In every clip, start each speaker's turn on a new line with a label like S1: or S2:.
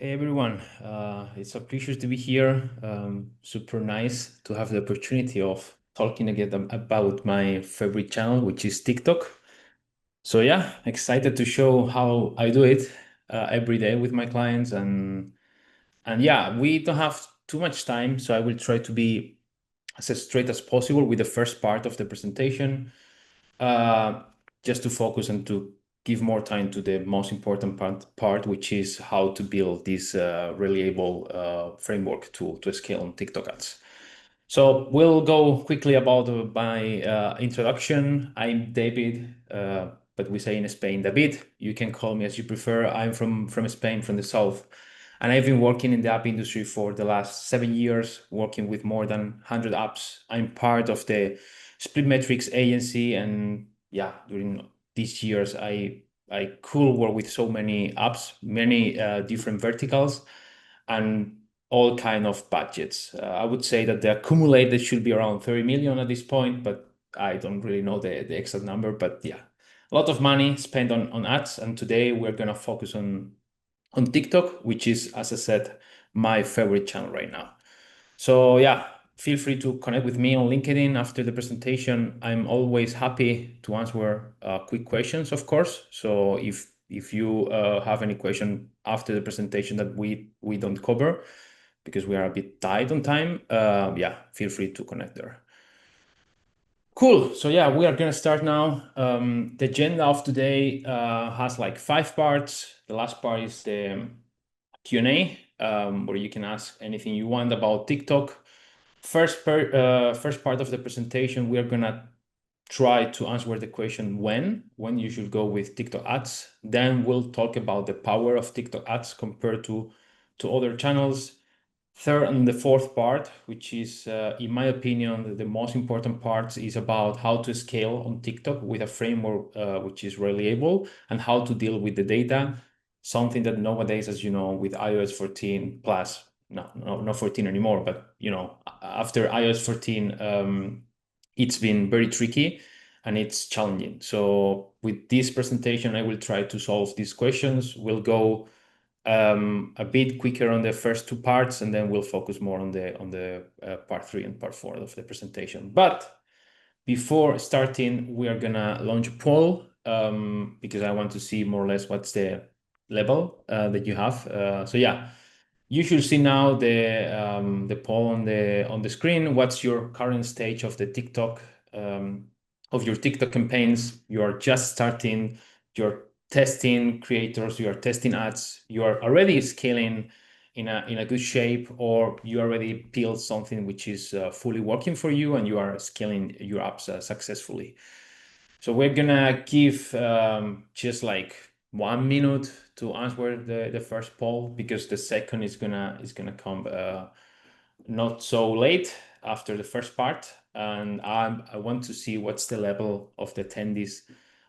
S1: Hey everyone, it's a pleasure to be here. Super nice to have the opportunity of talking again about my favorite channel, which is TikTok. So yeah, excited to show how I do it every day with my clients, and yeah, we don't have too much time, so I will try to be as straight as possible with the first part of the presentation, uh, just to focus and to give more time to the most important part, which is how to build this reliable framework to scale on TikTok ads. So we'll go quickly about my introduction. I'm David, but we say in Spain, David. You can call me as you prefer. I'm from Spain, from the south, and I've been working in the app industry for the last 7 years, working with more than 100 apps. I'm part of the Split Metrics agency, and yeah, during these years, I could work with so many apps, many different verticals, and all kind of budgets. I would say that the accumulated should be around 30 million at this point, but I don't really know the exact number. But yeah, a lot of money spent on ads, and today we're gonna focus on TikTok, which is, as I said, my favorite channel right now. So yeah, feel free to connect with me on LinkedIn after the presentation. I'm always happy to answer quick questions, of course. So if you have any question after the presentation that we don't cover, because we are a bit tight on time, yeah, feel free to connect there. Cool. So yeah, we are gonna start now. The agenda of today has like 5 parts. The last part is the Q&A, where you can ask anything you want about TikTok. First part of the presentation, we are gonna try to answer the question when you should go with TikTok ads. Then we'll talk about the power of TikTok ads compared to other channels. Third and the fourth part, which is, in my opinion, the most important part, is about how to scale on TikTok with a framework which is reliable and how to deal with the data. Something that nowadays, as you know, with iOS 14 plus, no, not 14 anymore, but after iOS 14, it's been very tricky and it's challenging. So with this presentation, I will try to solve these questions. We'll go a bit quicker on the first 2 parts, and then we'll focus more on the part 3 and part 4 of the presentation. But before starting, we are gonna launch a poll because I want to see more or less what's the level that you have. So yeah, you should see now the poll on the screen. What's your current stage of the TikTok of your TikTok campaigns? You are just starting. You're testing creators. You are testing ads. You are already scaling in a good shape, or you already built something which is fully working for you, and you are scaling your apps successfully. So we're gonna give just like 1 minute to answer the first poll, because the second is gonna come not so late after the first part, and I want to see what's the level of the attendees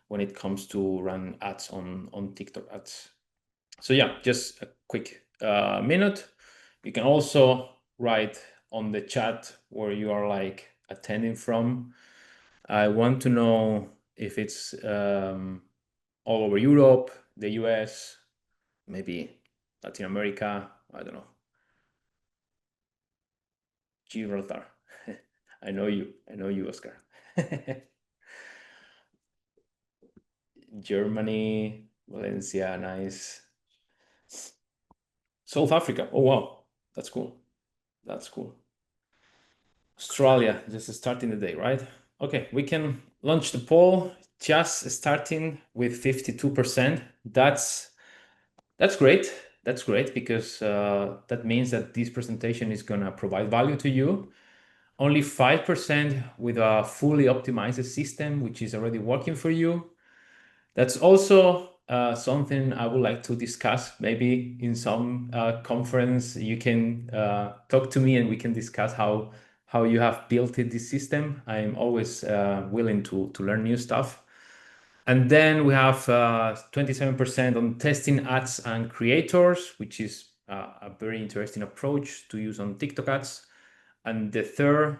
S1: when it comes to run ads on TikTok ads. So yeah, just a quick minute. You can also write on the chat where you are like attending from. I want to know if it's all over Europe, the US, maybe Latin America, I don't know, Gibraltar. I know you, Oscar. Germany, Valencia, nice. South Africa, oh wow, that's cool. That's cool. Australia, just starting the day, right? Okay, we can launch the poll, just starting with 52%. That's great. That's great, because that means that this presentation is gonna provide value to you. Only 5% with a fully optimized system, which is already working for you. That's also something I would like to discuss. Maybe in some conference, you can talk to me and we can discuss how you have built this system. I'm always willing to learn new stuff. And then we have 27% on testing ads and creators, which is a very interesting approach to use on TikTok ads. And the third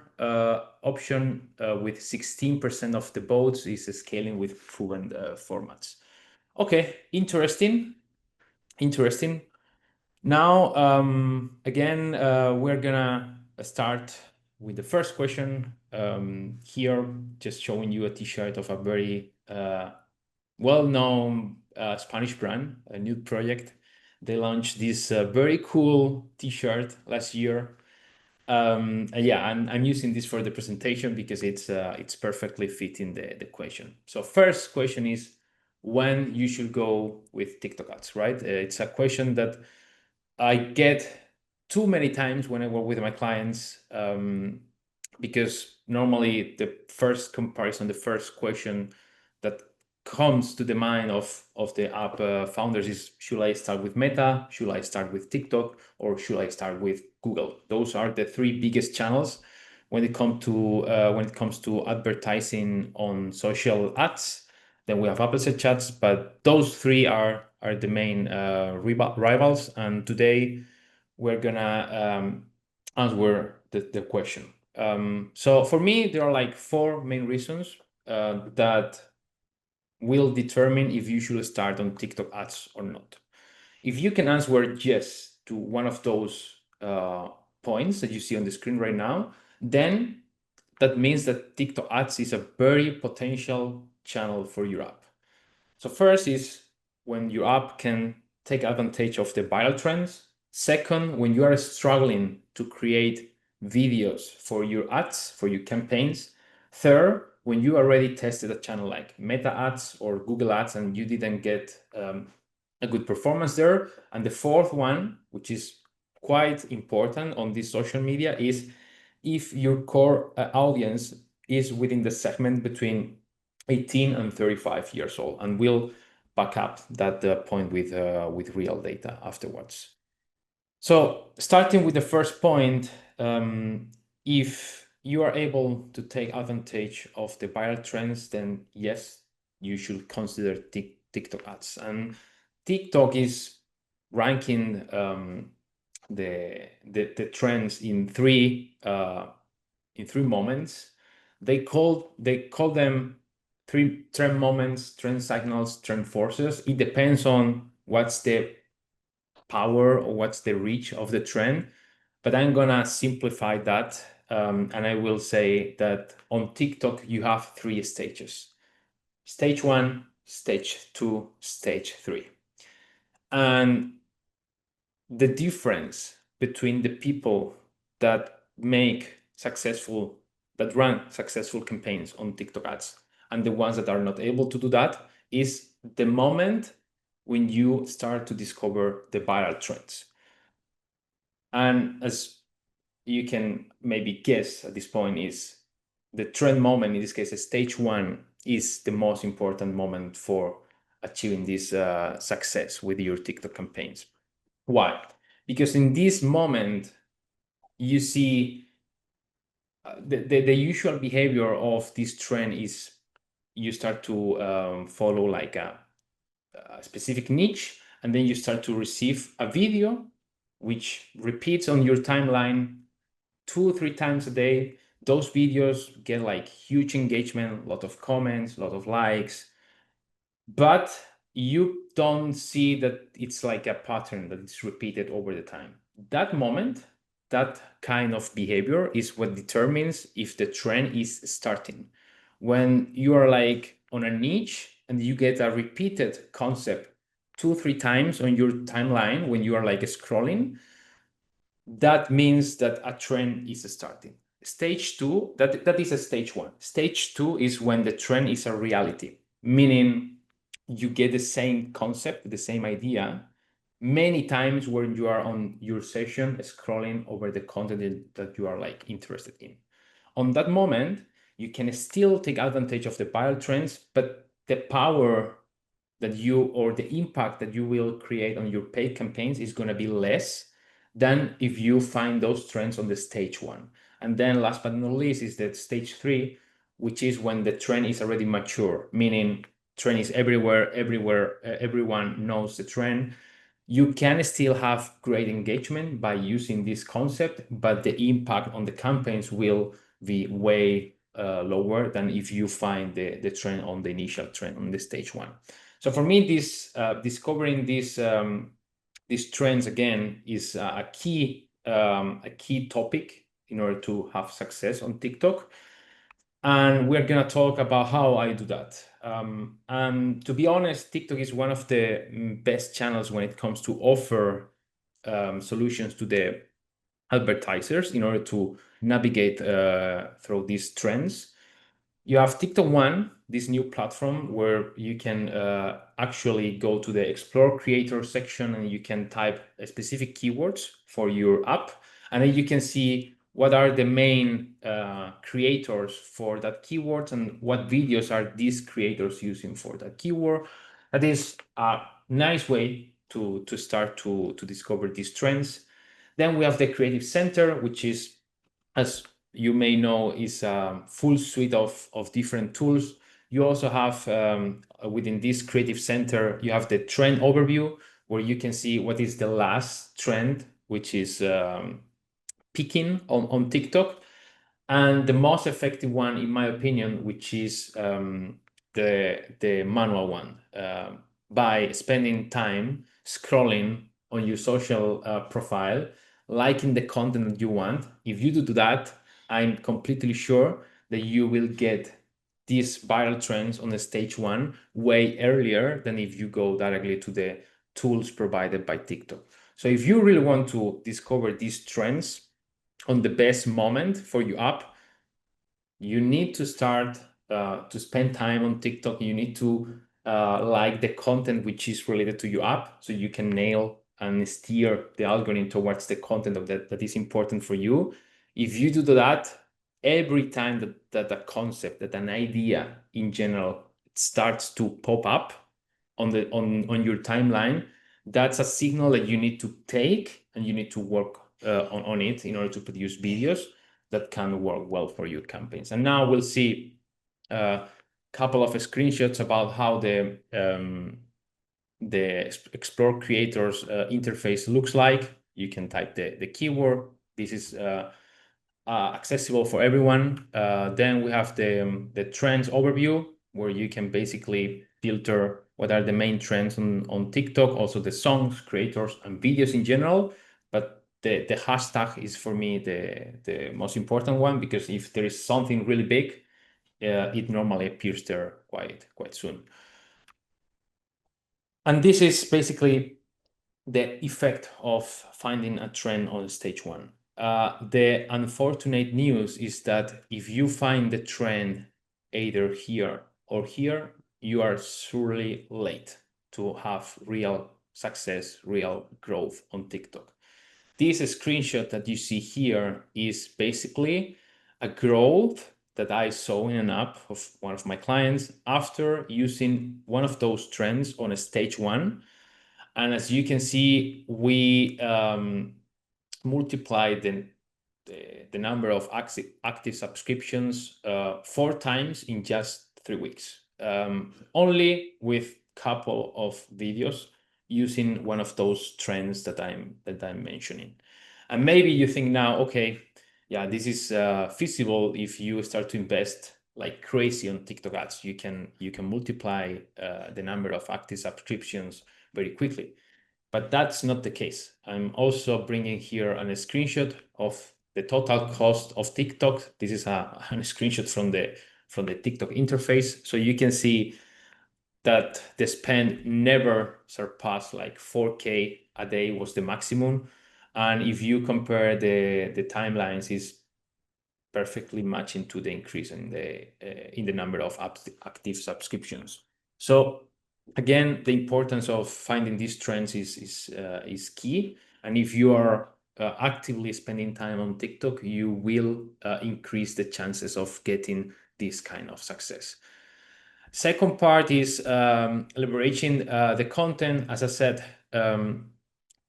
S1: option with 16% of the votes is scaling with proven formats. Okay, interesting. Now, again, we're gonna start with the first question. Here, just showing you a t-shirt of a very well-known Spanish brand, a new project. They launched this very cool t-shirt last year. And yeah, I'm using this for the presentation because it's perfectly fitting the question. So first question is when you should go with TikTok ads, right? It's a question that I get too many times when I work with my clients, because normally the first comparison, the first question that comes to the mind of the app founders is, should I start with Meta? Should I start with TikTok? Or should I start with Google? Those are the three biggest channels when it comes to advertising on social ads. Then we have Apple Search Ads, but those three are the main rivals. And today we're gonna answer the question. So for me, there are like four main reasons that will determine if you should start on TikTok ads or not. If you can answer yes to one of those points that you see on the screen right now, then that means that TikTok ads is a very potential channel for your app. So first is when your app can take advantage of the viral trends. Second, when you are struggling to create videos for your ads, for your campaigns. Third, when you already tested a channel like Meta ads or Google ads and you didn't get a good performance there. And the fourth one, which is quite important on this social media, is if your core audience is within the segment between 18 and 35 years old, and we'll back up that point with real data afterwards. So starting with the first point, if you are able to take advantage of the viral trends, then yes, you should consider TikTok ads. And TikTok is ranking the trends in three moments. They call them three trend moments, trend signals, trend forces. It depends on what's the power or what's the reach of the trend. But I'm gonna simplify that, and I will say that on TikTok you have three stages: stage one, stage two, stage three. And the difference between the people that run successful campaigns on TikTok ads and the ones that are not able to do that is the moment when you start to discover the viral trends. And as you can maybe guess at this point, is the trend moment, in this case, stage one, is the most important moment for achieving this success with your TikTok campaigns. Why? Because in this moment, you see the usual behavior of this trend is you start to follow like a specific niche, and then you start to receive a video which repeats on your timeline 2 or 3 times a day. Those videos get like huge engagement, a lot of comments, a lot of likes, but you don't see that it's like a pattern that is repeated over the time. That moment, that kind of behavior is what determines if the trend is starting. When you are like on a niche and you get a repeated concept 2 or 3 times on your timeline when you are like scrolling, that means that a trend is starting. Stage two, that is a stage one. Stage two is when the trend is a reality, meaning you get the same concept, the same idea many times when you are on your session scrolling over the content that you are like interested in. On that moment, you can still take advantage of the viral trends, but the power that you or the impact that you will create on your paid campaigns is going to be less than if you find those trends on the stage one. And then last but not least is that stage three, which is when the trend is already mature, meaning trend is everywhere, everyone knows the trend. You can still have great engagement by using this concept, but the impact on the campaigns will be way lower than if you find the trend on the initial trend on the stage one. So for me, this discovering this these trends again is a key topic in order to have success on TikTok. And we're gonna talk about how I do that. And to be honest, TikTok is one of the best channels when it comes to offer solutions to the advertisers in order to navigate through these trends. You have TikTok One, this new platform where you can actually go to the Explore Creator section and you can type specific keywords for your app. And then you can see what are the main creators for that keyword and what videos are these creators using for that keyword. That is a nice way to start to discover these trends. Then we have the Creative Center, which is, as you may know, is a full suite of different tools. You also have within this Creative Center, you have the trend overview where you can see what is the last trend, which is peaking on TikTok. And the most effective one, in my opinion, which is the manual one, by spending time scrolling on your social profile, liking the content that you want. If you do that, I'm completely sure that you will get these viral trends on the stage one way earlier than if you go directly to the tools provided by TikTok. So if you really want to discover these trends on the best moment for your app, you need to start to spend time on TikTok. You need to like the content which is related to your app so you can nail and steer the algorithm towards the content of that is important for you. If you do that, every time that a concept, that an idea in general starts to pop up on your timeline, that's a signal that you need to take and you need to work on it in order to produce videos that can work well for your campaigns. And now we'll see a couple of screenshots about how the Explore Creators interface looks like. You can type the keyword. This is accessible for everyone. Then we have the trends overview, where you can basically filter what are the main trends on TikTok, also the songs, creators, and videos in general. But the hashtag is for me the most important one, because if there is something really big, it normally appears there quite soon. And this is basically the effect of finding a trend on stage one. The unfortunate news is that if you find the trend either here or here, you are surely late to have real success, real growth on TikTok. This screenshot that you see here is basically a growth that I saw in an app of one of my clients after using one of those trends on a stage one. And as you can see, we multiplied the number of active subscriptions 4 times in just 3 weeks, only with couple of videos using one of those trends that I'm mentioning. And maybe you think now, okay, yeah, this is feasible if you start to invest like crazy on TikTok ads. You can multiply the number of active subscriptions very quickly. But that's not the case. I'm also bringing here a screenshot of the total cost of TikTok. This is a screenshot from the TikTok interface. So you can see that the spend never surpassed like 4K a day was the maximum. And if you compare the timelines, is perfectly matching to the increase in the number of active subscriptions. So again, the importance of finding these trends is key. And if you are actively spending time on TikTok, you will increase the chances of getting this kind of success. Second part is leveraging the content. As I said,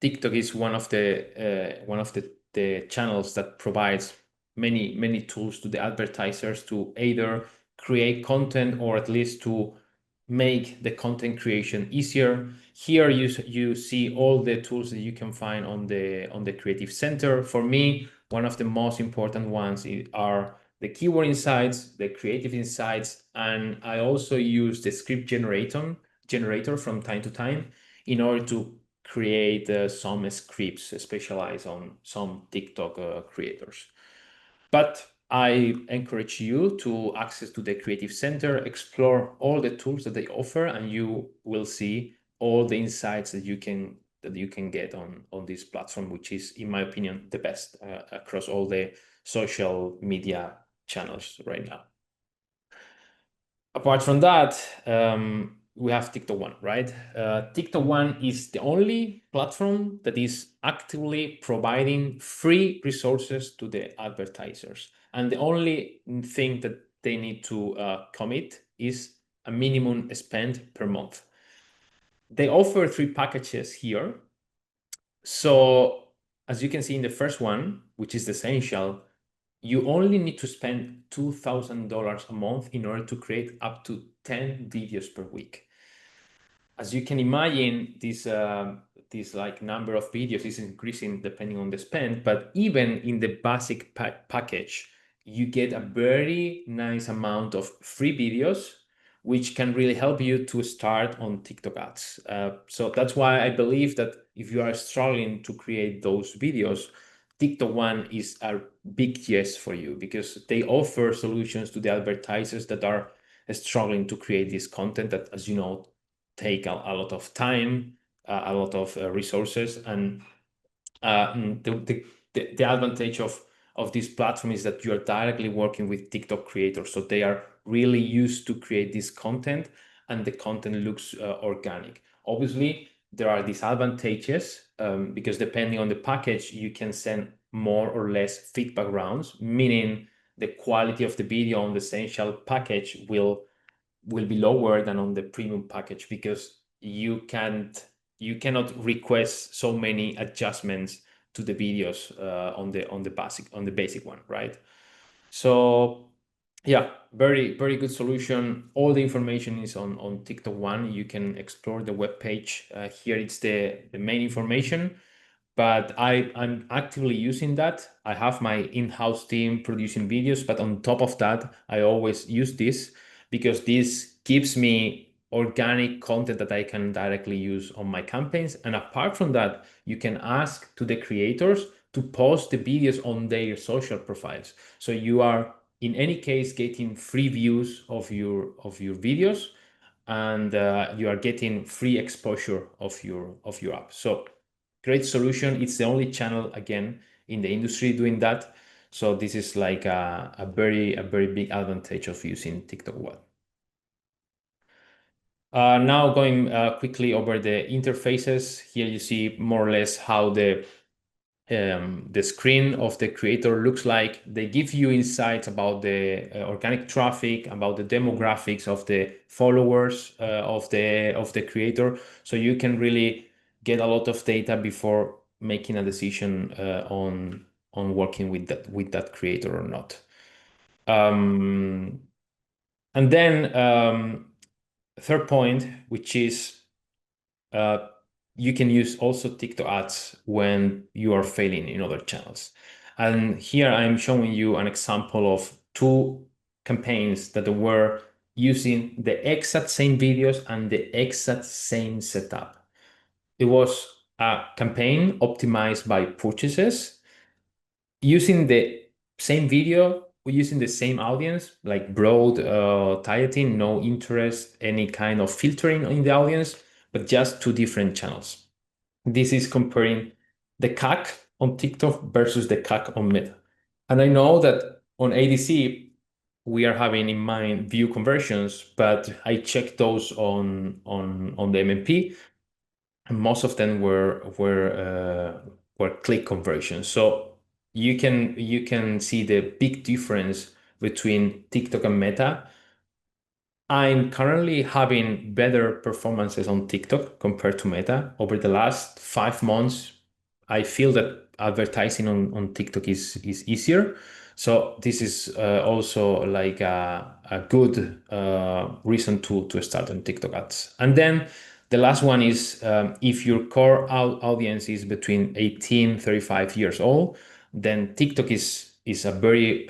S1: TikTok is one of the channels that provides many tools to the advertisers to either create content or at least to make the content creation easier. Here you see all the tools that you can find on the Creative Center. For me, one of the most important ones are the keyword insights, the creative insights, and I also use the script generator from time to time in order to create some scripts specialized on some TikTok creators. But I encourage you to access to the Creative Center, explore all the tools that they offer, and you will see all the insights that you can get on this platform, which is, in my opinion, the best across all the social media channels right now. Apart from that, we have TikTok One, right? TikTok One is the only platform that is actively providing free resources to the advertisers. And the only thing that they need to commit is a minimum spend per month. They offer 3 packages here. So as you can see in the first one, which is the essential, you only need to spend $2,000 a month in order to create up to 10 videos per week. As you can imagine, this like number of videos is increasing depending on the spend, but even in the basic package, you get a very nice amount of free videos, which can really help you to start on TikTok ads. So that's why I believe that if you are struggling to create those videos, TikTok One is a big yes for you, because they offer solutions to the advertisers that are struggling to create this content that, as you know, take a lot of time, a lot of resources, and the advantage of this platform is that you are directly working with TikTok creators, so they are really used to create this content, and the content looks organic. Obviously, there are disadvantages because depending on the package, you can send more or less feedback rounds, meaning the quality of the video on the essential package will be lower than on the premium package, because you cannot request so many adjustments to the videos on the basic one, right? So yeah, very good solution. All the information is on TikTok One. You can explore the web page. Here it's the main information, but I'm actively using that. I have my in-house team producing videos, but on top of that, I always use this because this gives me organic content that I can directly use on my campaigns. And apart from that, you can ask to the creators to post the videos on their social profiles. So you are, in any case, getting free views of your videos, and you are getting free exposure of your app. So great solution. It's the only channel, again, in the industry doing that. So this is like a very big advantage of using TikTok One. Now going quickly over the interfaces. Here you see more or less how the screen of the creator looks like. They give you insights about the organic traffic, about the demographics of the followers of the creator, so you can really get a lot of data before making a decision on working with that creator or not. And then third point, which is uh, you can use also TikTok ads when you are failing in other channels. And here I'm showing you an example of 2 campaigns that were using the exact same videos and the exact same setup. It was a campaign optimized by purchases, using the same video, using the same audience, like broad targeting, no interest, any kind of filtering in the audience, but just 2 different channels. This is comparing the CAC on TikTok versus the CAC on Meta. And I know that on ADC, we are having in mind view conversions, but I checked those on the MMP, and most of them were click conversions. So you can see the big difference between TikTok and Meta. I'm currently having better performances on TikTok compared to Meta. Over the last 5 months, I feel that advertising on TikTok is easier. So this is also like a good reason to start on TikTok ads. And then the last one is if your core audience is between 18 35 years old, then TikTok is a very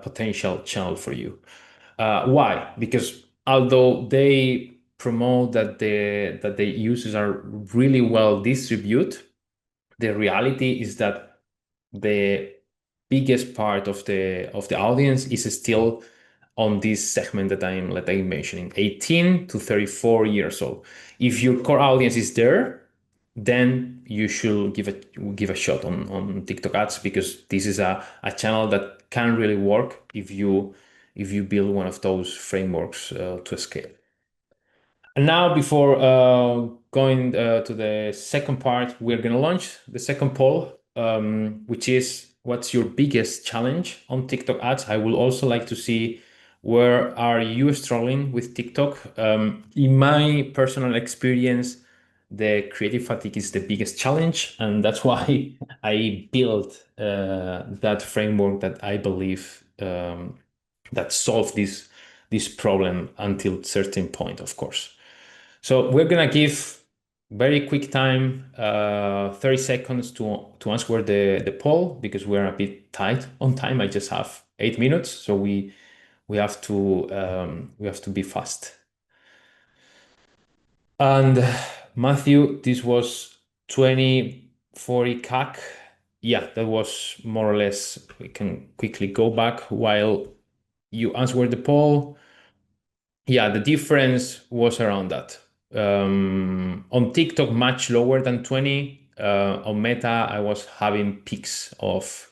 S1: potential channel for you. Why? Because although they promote that the users are really well distributed, the reality is that the biggest part of the audience is still on this segment that I'm mentioning, 18 to 34 years old. If your core audience is there, then you should give a shot on TikTok ads, because this is a channel that can really work if you build one of those frameworks to scale. And now, before going to the second part, we're going to launch the second poll, which is, what's your biggest challenge on TikTok ads? I would also like to see, where are you struggling with TikTok? In my personal experience, the creative fatigue is the biggest challenge, and that's why I built that framework that I believe that solves this problem until certain point, of course. So we're gonna give very quick time, 30 seconds to answer the poll, because we're a bit tight on time. I just have 8 minutes, so we have to be fast. And Matthew, this was 2040 CAC. Yeah, that was more or less. We can quickly go back while you answer the poll. Yeah, the difference was around that. On TikTok, much lower than 20. On Meta, I was having peaks of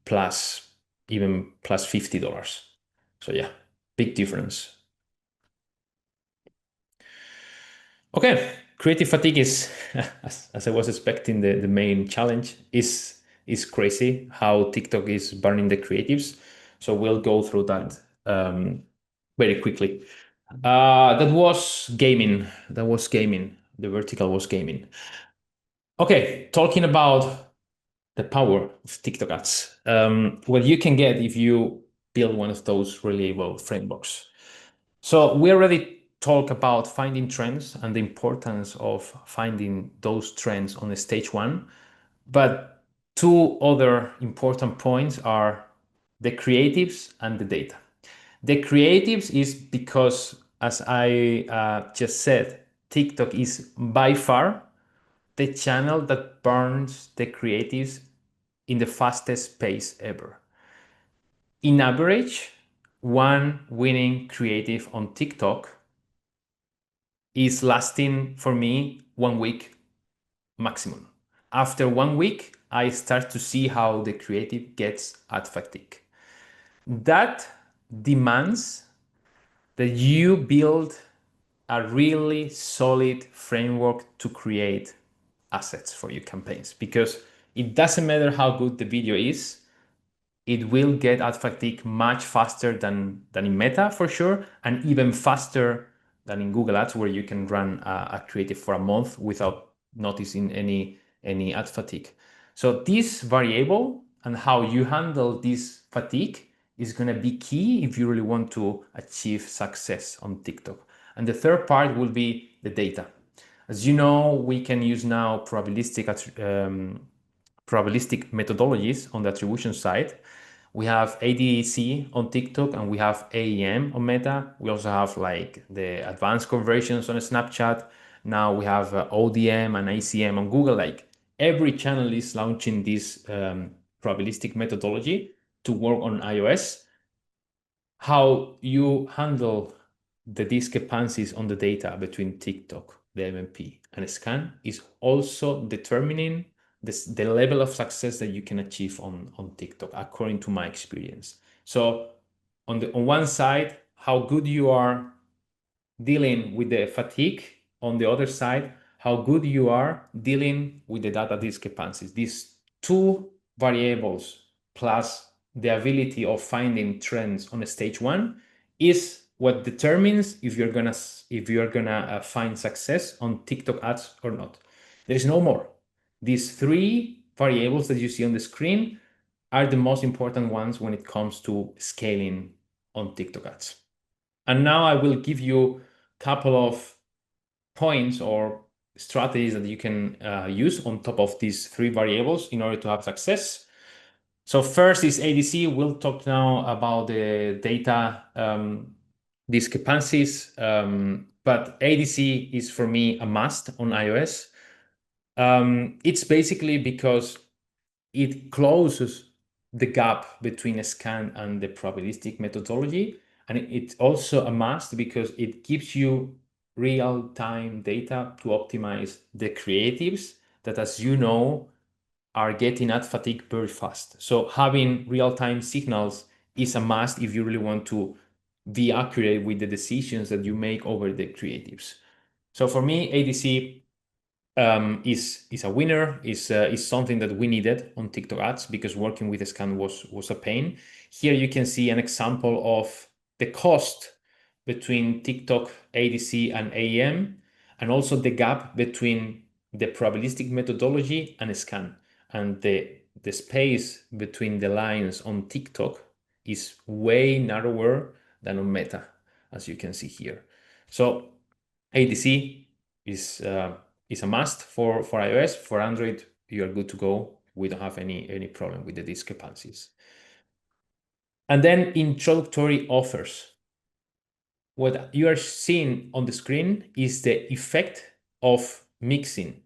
S1: plus, even plus $50. So yeah, big difference. Okay, creative fatigue is, as I was expecting, the main challenge is crazy how TikTok is burning the creatives. So we'll go through that very quickly. That was gaming. That was gaming. The vertical was gaming. Okay, talking about the power of TikTok ads. What you can get if you build one of those reliable frameworks. So we already talked about finding trends and the importance of finding those trends on the stage one. But two other important points are the creatives and the data. The creatives is because, as I just said, TikTok is by far the channel that burns the creatives in the fastest pace ever. In average, one winning creative on TikTok is lasting for me 1 week maximum. After 1 week, I start to see how the creative gets ad fatigue. That demands that you build a really solid framework to create assets for your campaigns, because it doesn't matter how good the video is, it will get ad fatigue much faster than in Meta for sure, and even faster than in Google Ads, where you can run a creative for a month without noticing any ad fatigue. So this variable and how you handle this fatigue is going to be key if you really want to achieve success on TikTok. And the third part will be the data. As you know, we can use now probabilistic methodologies on the attribution side. We have ADC on TikTok and we have AEM on Meta. We also have like the advanced conversions on Snapchat. Now we have ODM and ACM on Google. Like every channel is launching this probabilistic methodology to work on iOS. How you handle the discrepancies on the data between TikTok, the MMP, and Scan is also determining the level of success that you can achieve on TikTok, according to my experience. So on one side, how good you are dealing with the fatigue. On the other side, how good you are dealing with the data discrepancies. These two variables plus the ability of finding trends on stage one is what determines if you're gonna find success on TikTok ads or not. There is no more. These three variables that you see on the screen are the most important ones when it comes to scaling on TikTok ads. And now I will give you a couple of points or strategies that you can use on top of these three variables in order to have success. So first is ADC. We'll talk now about the data discrepancies. But ADC is for me a must on iOS. It's basically because it closes the gap between a scan and the probabilistic methodology. And it's also a must because it gives you real-time data to optimize the creatives that, as you know, are getting ad fatigue very fast. So having real-time signals is a must if you really want to be accurate with the decisions that you make over the creatives. So for me, ADC is a winner, is something that we needed on TikTok ads because working with a scan was a pain. Here you can see an example of the cost between TikTok ADC and AEM, and also the gap between the probabilistic methodology and a scan. And the space between the lines on TikTok is way narrower than on Meta, as you can see here. So ADC is a must for iOS. For Android, you are good to go. We don't have any problem with the discrepancies. And then introductory offers. What you are seeing on the screen is the effect of mixing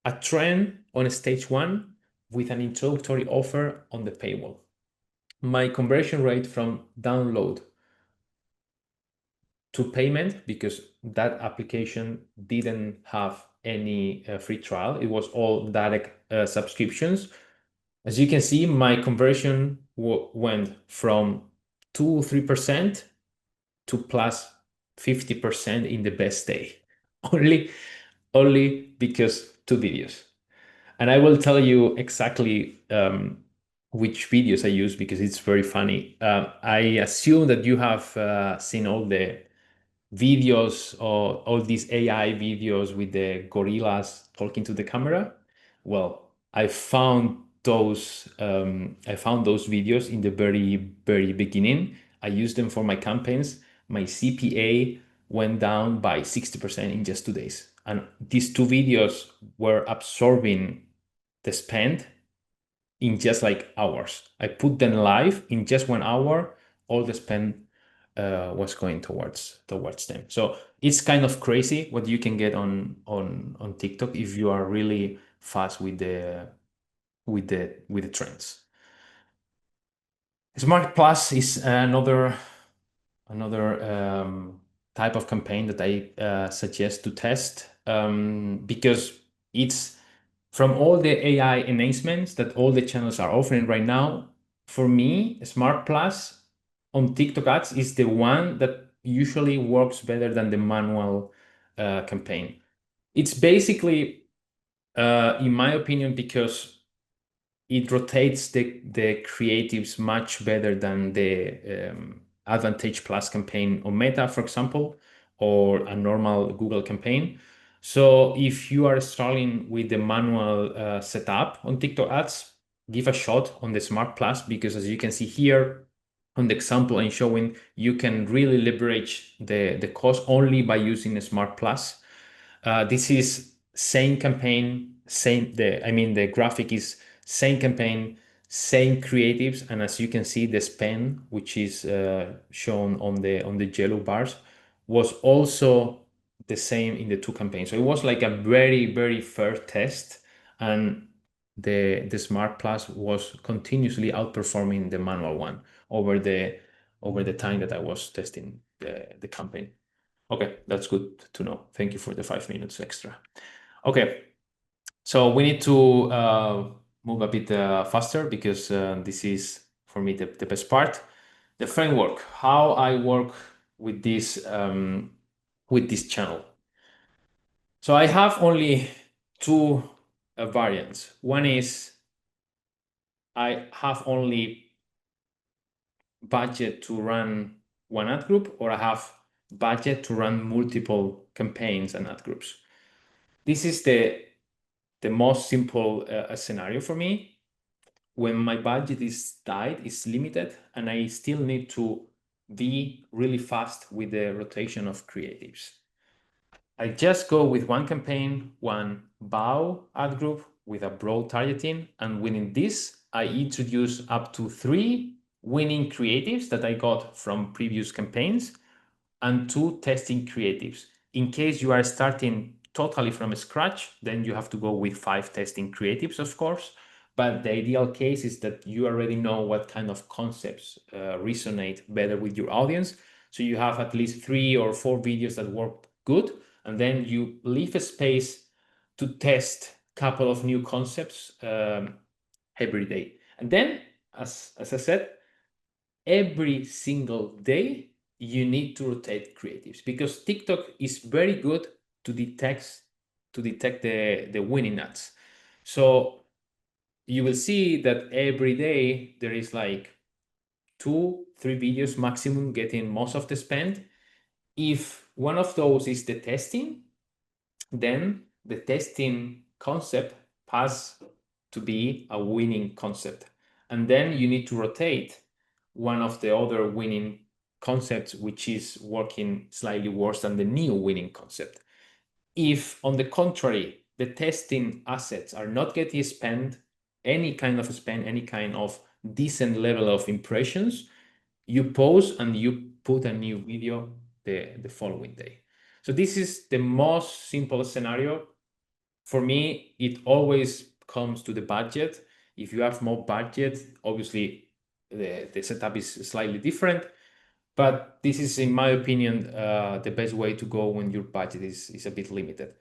S1: a trend on stage 1 with an introductory offer on the paywall. My conversion rate from download to payment, because that application didn't have any free trial, it was all direct subscriptions. As you can see, my conversion went from 2-3% to plus 50% in the best day, only because 2 videos. And I will tell you exactly which videos I use because it's very funny. I assume that you have seen all the videos or all these AI videos with the gorillas talking to the camera. Well, I found those videos in the very beginning. I used them for my campaigns. My CPA went down by 60% in just 2 days. And these 2 videos were absorbing the spend in just like hours. I put them live in just 1 hour. All the spend was going towards them. So it's kind of crazy what you can get on TikTok if you are really fast with the trends. Smart Plus is another type of campaign that I suggest to test because it's from all the AI enhancements that all the channels are offering right now. For me, Smart Plus on TikTok ads is the one that usually works better than the manual campaign. It's basically, in my opinion, because it rotates the creatives much better than the Advantage Plus campaign on Meta, for example, or a normal Google campaign. So if you are struggling with the manual setup on TikTok ads, give a shot on the Smart Plus, because as you can see here on the example I'm showing, you can really leverage the cost only by using a Smart Plus. This is same campaign, the graphic is same campaign, same creatives, and as you can see, the spend, which is shown on the yellow bars, was also the same in the 2 campaigns. So it was like a very fair test, and the Smart Plus was continuously outperforming the manual one over the time that I was testing the campaign. Okay, that's good to know. Thank you for the 5 minutes extra. Okay, so we need to move a bit faster because this is, for me, the best part. The framework, how I work with this channel. So I have only 2 variants. One is I have only budget to run one ad group, or I have budget to run multiple campaigns and ad groups. This is the most simple scenario for me. When my budget is tight, is limited, and I still need to be really fast with the rotation of creatives. I just go with one campaign, one BAU ad group with a broad targeting, and within this, I introduce up to 3 winning creatives that I got from previous campaigns and 2 testing creatives. In case you are starting totally from scratch, then you have to go with 5 testing creatives, of course. But the ideal case is that you already know what kind of concepts resonate better with your audience. So you have at least 3 or 4 videos that work good, and then you leave a space to test a couple of new concepts every day. And then, as I said, every single day you need to rotate creatives, because TikTok is very good to detect the winning ads. So you will see that every day there is like 2-3 videos maximum getting most of the spend. If one of those is the testing, then the testing concept has to be a winning concept. And then you need to rotate one of the other winning concepts, which is working slightly worse than the new winning concept. If, on the contrary, the testing assets are not getting spent, any kind of decent level of impressions, you pause and you put a new video the following day. So this is the most simple scenario. For me, it always comes to the budget. If you have more budget, obviously the setup is slightly different. But this is, in my opinion, the best way to go when your budget is a bit limited.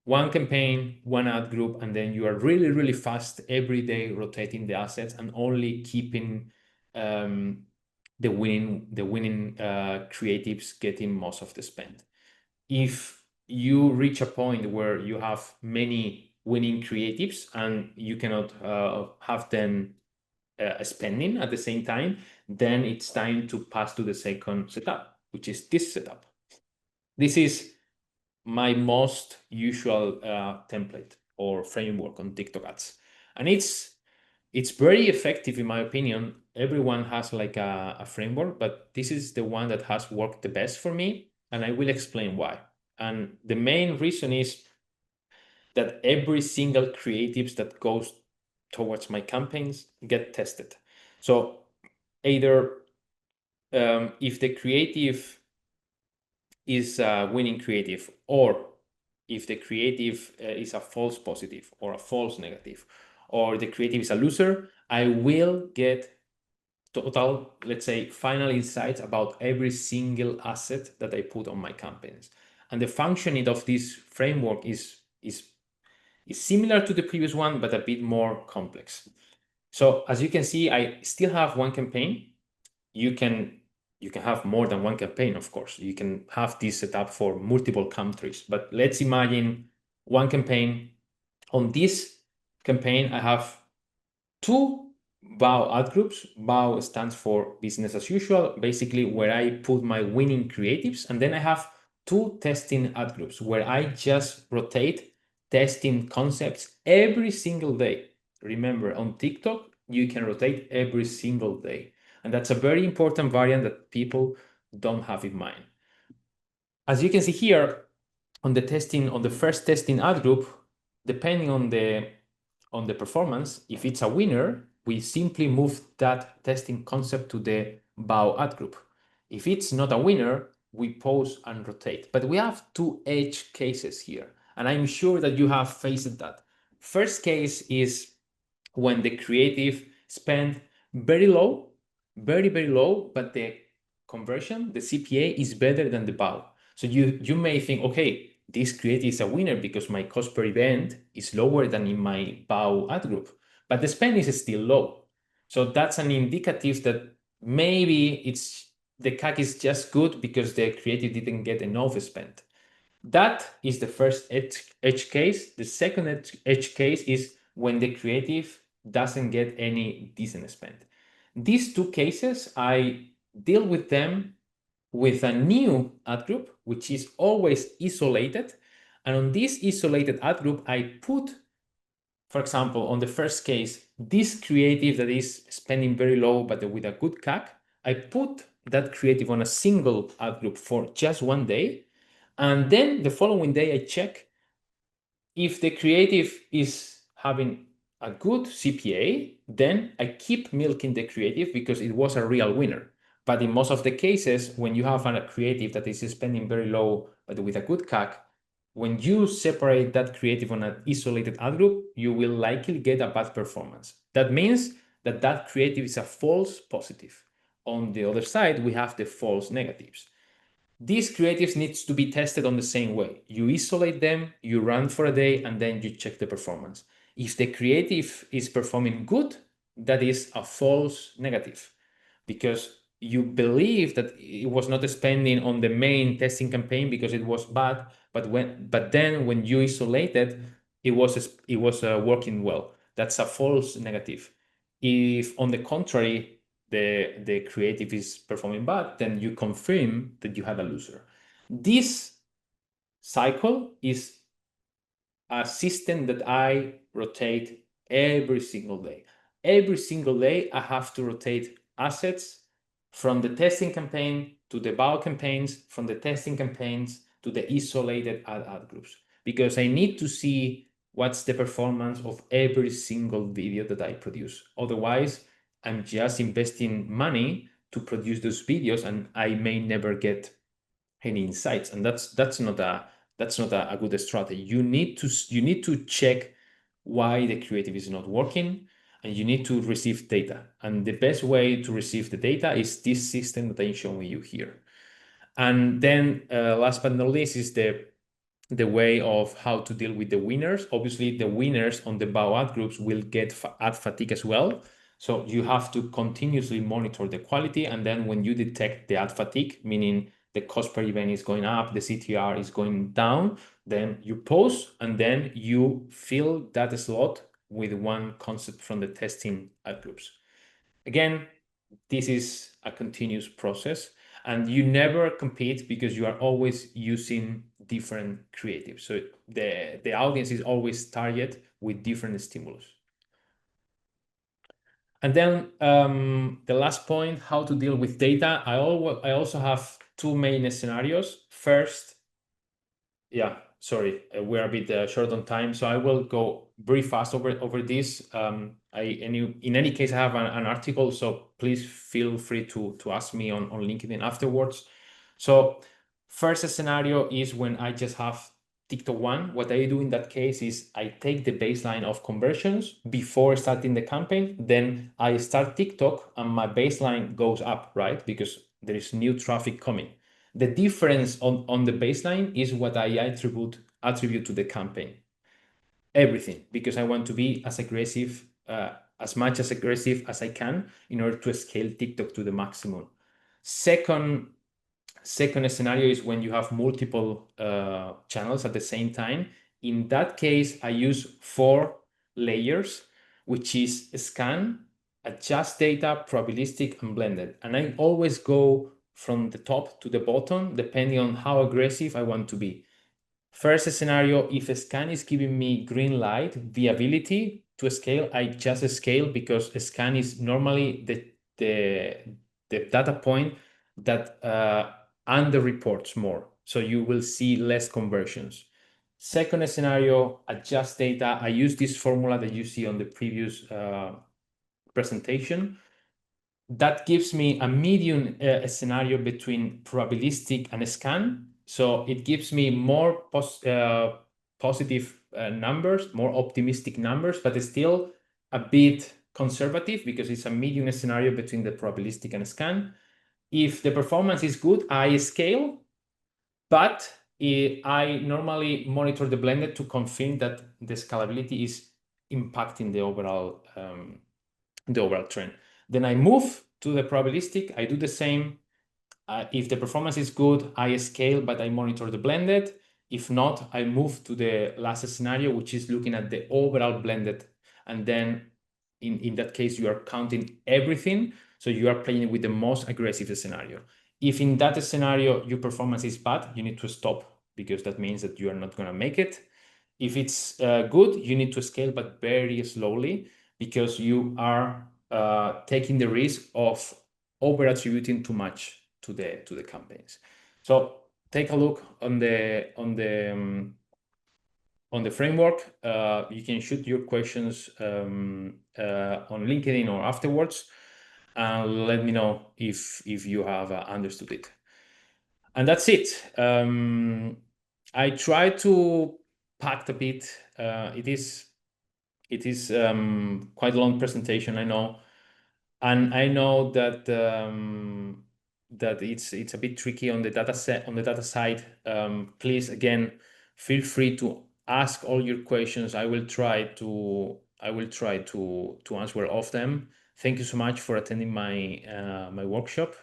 S1: One campaign, one ad group, and then you are really, really fast every day rotating the assets and only keeping the winning creatives getting most of the spend. If you reach a point where you have many winning creatives and you cannot have them spending at the same time, then it's time to pass to the second setup, which is this setup. This is my most usual template or framework on TikTok ads, and it's very effective in my opinion. Everyone has like a framework, but this is the one that has worked the best for me, and I will explain why. And the main reason is that every single creatives that goes towards my campaigns get tested. So either if the creative is a winning creative, or if the creative is a false positive or a false negative, or the creative is a loser, I will get total, let's say, final insights about every single asset that I put on my campaigns. And the functioning of this framework is similar to the previous one, but a bit more complex. So as you can see, I still have one campaign. You can have more than one campaign, of course. You can have this set up for multiple countries, but let's imagine one campaign. On this campaign, I have 2 BAU ad groups. BAU stands for business as usual, basically where I put my winning creatives. And then I have 2 testing ad groups where I just rotate testing concepts every single day. Remember, on TikTok, you can rotate every single day. And that's a very important variant that people don't have in mind. As you can see here, on the first testing ad group, depending on the performance, if it's a winner, we simply move that testing concept to the BAU ad group. If it's not a winner, we pause and rotate. But we have 2 edge cases here, and I'm sure that you have faced that. First case is when the creative spend very low, very low, but the conversion, the CPA, is better than the BAU. So you may think, okay, this creative is a winner because my cost per event is lower than in my BAU ad group, but the spend is still low. So that's an indicative that maybe the CAC is just good because the creative didn't get enough spend. That is the first edge case. The second edge case is when the creative doesn't get any decent spend. These 2 cases, I deal with them with a new ad group, which is always isolated. And on this isolated ad group, I put, for example, on the first case, this creative that is spending very low, but with a good CAC, I put that creative on a single ad group for just one day. And then the following day, I check if the creative is having a good CPA, then I keep milking the creative because it was a real winner. But in most of the cases, when you have a creative that is spending very low, but with a good CAC, when you separate that creative on an isolated ad group, you will likely get a bad performance. That means that that creative is a false positive. On the other side, we have the false negatives. These creatives needs to be tested on the same way. You isolate them, you run for a day, and then you check the performance. If the creative is performing good, that is a false negative because you believe that it was not spending on the main testing campaign because it was bad, but then when you isolate it was working well. That's a false negative. If on the contrary the creative is performing bad, then you confirm that you had a loser. This cycle is a system that I rotate every single day. Every single day, I have to rotate assets from the testing campaign to the BAU campaigns, from the testing campaigns to the isolated ad groups, because I need to see what's the performance of every single video that I produce. Otherwise, I'm just investing money to produce those videos and I may never get any insights, and that's not a good strategy. You need to check why the creative is not working, and you need to receive data. And the best way to receive the data is this system that I'm showing you here. And then last but not least is the way of how to deal with the winners. Obviously, the winners on the BAU ad groups will get ad fatigue as well. So you have to continuously monitor the quality. And then when you detect the ad fatigue, meaning the cost per event is going up, the CTR is going down, then you pause and then you fill that slot with one concept from the testing ad groups. Again, this is a continuous process and you never compete because you are always using different creatives. So the audience is always target with different stimulus. And then the last point, how to deal with data. I also have two main scenarios. First, yeah, sorry, we're a bit short on time, so I will go very fast over this. In any case, I have an article, so please feel free to ask me on LinkedIn afterwards. So first scenario is when I just have TikTok one. What I do in that case is I take the baseline of conversions before starting the campaign. Then I start TikTok and my baseline goes up, right? Because there is new traffic coming. The difference on the baseline is what I attribute to the campaign. Everything, because I want to be as aggressive, as much as aggressive as I can in order to scale TikTok to the maximum. Second scenario is when you have multiple channels at the same time. In that case, I use 4 layers, which is scan, adjust data, probabilistic, and blended. And I always go from the top to the bottom, depending on how aggressive I want to be. First scenario, if a scan is giving me green light, viability to scale, I just scale because a scan is normally the data point that under reports more. So you will see less conversions. Second scenario, adjust data. I use this formula that you see on the previous presentation. That gives me a medium scenario between probabilistic and scan. So it gives me more positive numbers, more optimistic numbers, but it's still a bit conservative because it's a medium scenario between the probabilistic and scan. If the performance is good, I scale, but I normally monitor the blended to confirm that the scalability is impacting the overall trend. Then I move to the probabilistic. I do the same. If the performance is good, I scale, but I monitor the blended. If not, I move to the last scenario, which is looking at the overall blended. And then in that case, you are counting everything. So you are playing with the most aggressive scenario. If in that scenario, your performance is bad, you need to stop because that means that you are not going to make it. If it's good, you need to scale, but very slowly because you are taking the risk of over attributing too much to the campaigns. So take a look on the framework. You can shoot your questions on LinkedIn or afterwards. and let me know if you have understood it. And that's it. I try to pack a bit. It is quite a long presentation, I know, and I know that it's a bit tricky on the data side. Please again, feel free to ask all your questions. I will try to answer all of them. Thank you so much for attending my workshop.